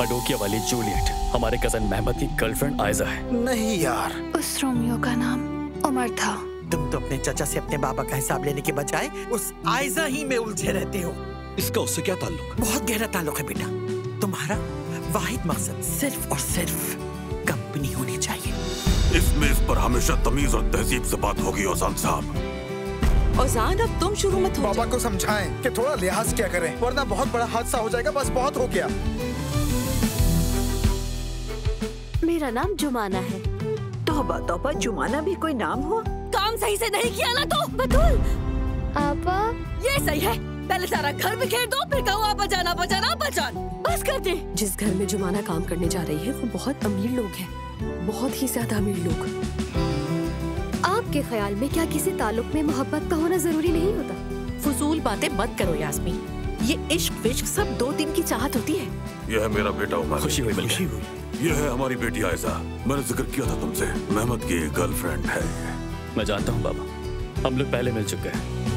अडोकिया वाली जूलियट हमारे कजन महमद की गर्लफ्रेंड आयजा है। नहीं यार, उस रोमियो का नाम उमर था। तुम तो अपने चाचा से अपने बाबा का हिसाब लेने के बजाय उस आयजा ही में उलझे रहते हो। इसका उससे क्या ताल्लुक? बहुत गहरा ताल्लुक है बेटा। तुम्हारा वाहिद मकसद सिर्फ और सिर्फ कंपनी होनी चाहिए। इस मेज पर हमेशा तमीज और तहजीब से बात होगी ओजान साहब। ओजान, अब तुम शुरू मत हो बाबा को समझाएं कि थोड़ा लिहाज क्या करें, वरना बहुत बड़ा हादसा हो जाएगा। बस बहुत हो गया। मेरा नाम जुमाना है। तौबा तौबा, जुमाना भी कोई नाम हुआ? काम सही से नहीं किया ना तो बतूल। आपा, ये सही है। पहले सारा घर बिखेर दो, फिर कहो आप बजाना बजाना बजान। बस कर दे। जिस घर में जुमाना काम करने जा रही है वो बहुत अमीर लोग हैं, बहुत ही ज्यादा अमीर लोग। आपके ख्याल में क्या किसी ताल्लुक में मोहब्बत का होना जरूरी नहीं होता? फजूल बातें मत करो यास्मीन। ये इश्क विश्क सब 2 दिन की चाहत होती है। यह है मेरा बेटा उमर। खुशी हुई, खुशी हुई। यह है हमारी बेटी आयजा। मैंने जिक्र किया था तुमसे, महमद की गर्लफ्रेंड है। मैं जानता हूँ बाबा, हम लोग पहले मिल चुके हैं।